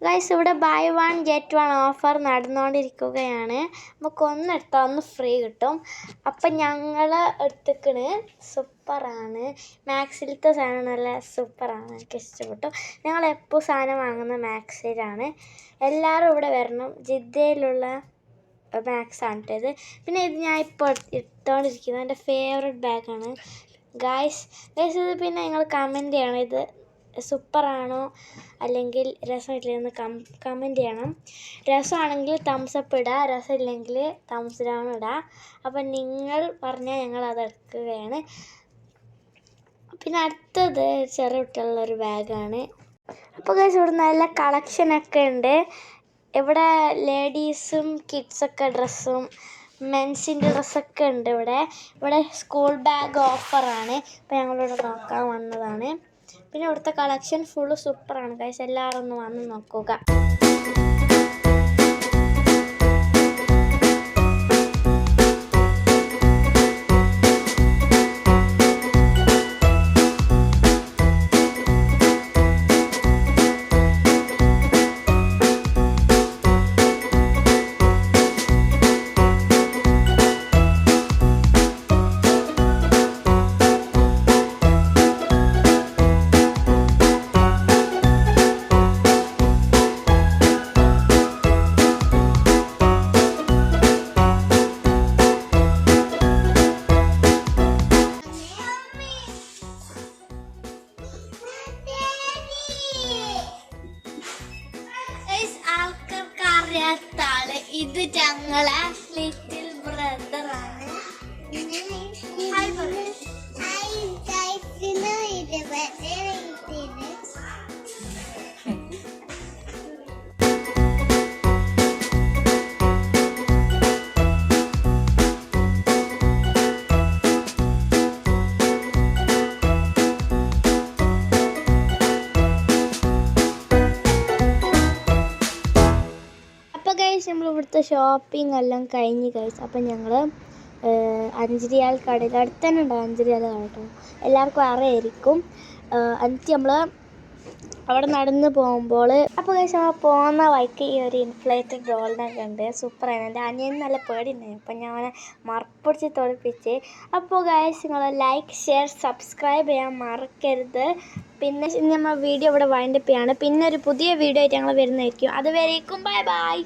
Guys, ഇവിടെ by 1 get 1 offer നടന്നുകൊണ്ടിരിക്കുകയാണ്. നമുക്ക് ഒന്നെടുത്താൽ ഒന്ന് ഫ്രീ കിട്ടും. അപ്പം ഞങ്ങൾ എടുത്തിക്കണ്. സൂപ്പറാണ്. മാക്സിലത്തെ സാധനം നല്ല സൂപ്പറാണ്. എനിക്ക് ഇഷ്ടപ്പെട്ടു. ഞങ്ങൾ എപ്പോൾ സാധനം വാങ്ങുന്ന മാക്സിലാണ്. എല്ലാവരും ഇവിടെ വരണം. ജിദ്ദയിലുള്ള മാക്സാണ് ഇത്. പിന്നെ ഇത് ഞാൻ ഇപ്പോൾ ഇട്ടുകൊണ്ടിരിക്കുന്നത് എൻ്റെ ഫേവറേറ്റ് ബാഗാണ്. ഗൈസ് ഇത് പിന്നെ നിങ്ങൾ കമൻറ്റ് ചെയ്യണം. ഇത് സൂപ്പറാണോ അല്ലെങ്കിൽ രസമില്ലെന്ന് കമൻറ്റ് ചെയ്യണം. രസമാണെങ്കിൽ തംസപ്പ് ഇടുക, രസമില്ലെങ്കിൽ തംസ് ഡൗൺ ഇടുക. അപ്പം നിങ്ങൾ പറഞ്ഞാൽ ഞങ്ങൾ അത് എടുക്കുകയാണ്. പിന്നെ അടുത്തത് ചെറിയ കുട്ടികളുള്ളൊരു ബാഗാണ്. അപ്പോൾ ഗൈസ് ഇവിടെ നല്ല കളക്ഷനൊക്കെ ഉണ്ട്. ഇവിടെ ലേഡീസും കിഡ്സൊക്കെ ഡ്രസ്സും മെൻസിൻ്റെ ഡ്രസ്സൊക്കെ ഉണ്ട്. ഇവിടെ സ്കൂൾ ബാഗ് ഓഫറാണ്. അപ്പോൾ ഞങ്ങളിവിടെ നോക്കാൻ വന്നതാണ്. പിന്നെ ഇവിടുത്തെ കളക്ഷൻ ഫുള്ള് സൂപ്പറാണ് ഗൈസ്. എല്ലാവരും ഒന്ന് വന്ന് നോക്കുക. ഇത് ഞങ്ങളെ ലിറ്റിൽ ബ്രദറാണ്. ഗൈസ് നമ്മൾ ഇവിടുത്തെ ഷോപ്പിംഗ് എല്ലാം കഴിഞ്ഞ് ഗൈസ്. അപ്പം ഞങ്ങൾ അഞ്ചരിയാൽ കടയിൽ അടുത്ത് തന്നെ ഉണ്ടാവും. അഞ്ചരിയാൽ കേട്ടോ, എല്ലാവർക്കും അറിയായിരിക്കും. എന്നിട്ട് നമ്മൾ അവിടെ നടന്ന് പോകുമ്പോൾ അപ്പോൾ ഗൈസ് നമ്മൾ പോകുന്ന വഴിക്ക് ഈ ഒരു ഇൻഫ്ലേറ്റഡ് ഡോളിനൊക്കെ ഉണ്ട്. സൂപ്പറാണ്. എൻ്റെ അനിയന് നല്ല പേടിയുണ്ടായിരുന്നു. അപ്പം ഞാൻ അവനെ മറപ്പിടിച്ച് തോൽപ്പിച്ച്. അപ്പോൾ ഗൈസ് നിങ്ങൾ ലൈക്ക്, ഷെയർ, സബ്സ്ക്രൈബ് ചെയ്യാൻ മറക്കരുത്. പിന്നെ നമ്മൾ വീഡിയോ ഇവിടെ വൈൻഡപ്പ് ചെയ്യാണ്. പിന്നെ ഒരു പുതിയ വീഡിയോ ആയിട്ട് ഞങ്ങൾ വരുന്നതായിരിക്കും. അതുവരേക്കും ബൈ ബൈ.